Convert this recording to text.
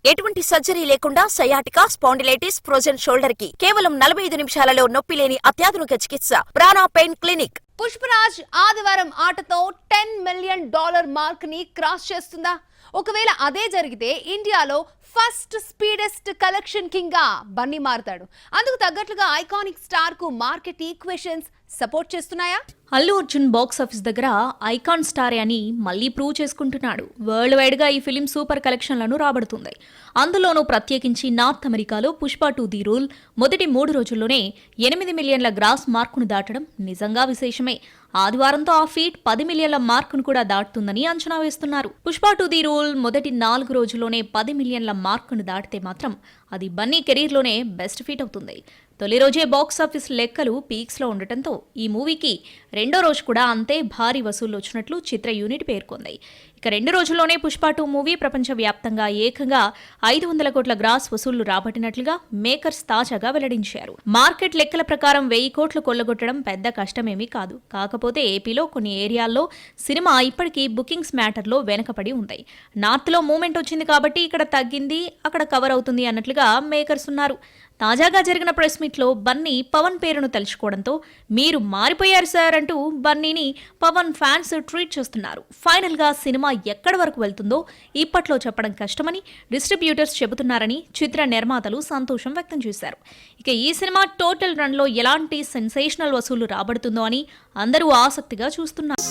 ఎటువంటి సర్జరీ లేకుండా sciatica, spondylitis, frozen shoulder కి కేవలం 45 నిమిషాలలో నొప్పి లేని అత్యాధునిక చికిత్స ప్రాణ పెయిన్ క్లినిక్. పుష్పరాజ్ ఆదివారం ఆటతో $10 మిలియన్ మార్క్ ని క్రాస్ చేస్తుందా? ఒకవేళ అదే జరిగితే ఇండియాలో ఫస్ట్ స్పీడెస్ట్ కలెక్షన్ కింగ్ గా బన్నీ మారతాడు. అందుకు తగ్గట్లుగా ఐకానిక్ స్టార్ కు మార్కెట్ ఈక్వేషన్స్ సపోర్ట్ చేస్తున్నాయా? అల్లు అర్జున్ బాక్స్ ఆఫీస్ దగ్గర ఐకాన్ స్టారే అని మళ్లీ ప్రూవ్ చేసుకుంటున్నాడు. వరల్డ్ వైడ్ గా ఈ ఫిలిం సూపర్ కలెక్షన్లను రాబడుతుంది. అందులోనూ ప్రత్యేకించి నార్త్ అమెరికాలో పుష్ప 2 ది రూల్ మొదటి 3 రోజుల్లోనే 8 మిలియన్ల గ్రాస్ మార్కును దాటడం నిజంగా విశేషమే. ఆదివారంతో ఆ ఫీట్ 10 మిలియన్ల మార్కును కూడా దాటుతుందని అంచనా వేస్తున్నారు. పుష్ప 2 ది రూల్ మొదటి 4 రోజుల్లోనే 10 మిలియన్ల మార్కును దాటితే మాత్రం అది బన్నీ కెరీర్లోనే బెస్ట్ ఫీట్ అవుతుంది. తొలి రోజే బాక్సాఫీస్ లెక్కలు పీక్స్లో ఉండటంతో ఈ మూవీకి రెండో రోజు కూడా అంతే భారీ వసూళ్లు వచ్చినట్లు చిత్ర యూనిట్ పేర్కొంది. ఇక 2 రోజుల్లోనే పుష్ప 2 మూవీ ప్రపంచవ్యాప్తంగా ఏకంగా 500 కోట్ల గ్రాస్ వసూళ్లు రాబట్టినట్లుగా మేకర్స్ తాజాగా వెల్లడించారు. మార్కెట్ లెక్కల ప్రకారం 1000 కోట్లు కొల్లగొట్టడం పెద్ద కష్టమేమీ కాదు. కాకపోతే ఏపీలో కొన్ని ఏరియాల్లో సినిమా ఇప్పటికీ బుకింగ్స్ మ్యాటర్లో వెనకపడి ఉంది. నార్త్లో మూమెంట్ వచ్చింది కాబట్టి ఇక్కడ తగ్గింది, అక్కడ కవర్ అవుతుంది అన్నట్లుగా మేకర్స్ ఉన్నారు. తాజాగా జరిగిన ప్రెస్ మీట్లో బన్నీ పవన్ పేరును తలుచుకోవడంతో మీరు మారిపోయారు సార్ అంటూ బన్నీని పవన్ ఫ్యాన్స్ ట్వీట్ చేస్తున్నారు. ఫైనల్ గా సినిమా ఎక్కడి వరకు వెళ్తుందో ఇప్పట్లో చెప్పడం కష్టమని డిస్ట్రిబ్యూటర్స్ చెబుతున్నారని చిత్ర నిర్మాతలు సంతోషం వ్యక్తం చేశారు. ఇక ఈ సినిమా టోటల్ రన్ లో ఎలాంటి సెన్సేషనల్ వసూలు రాబడుతుందో అని అందరూ ఆసక్తిగా చూస్తున్నారు.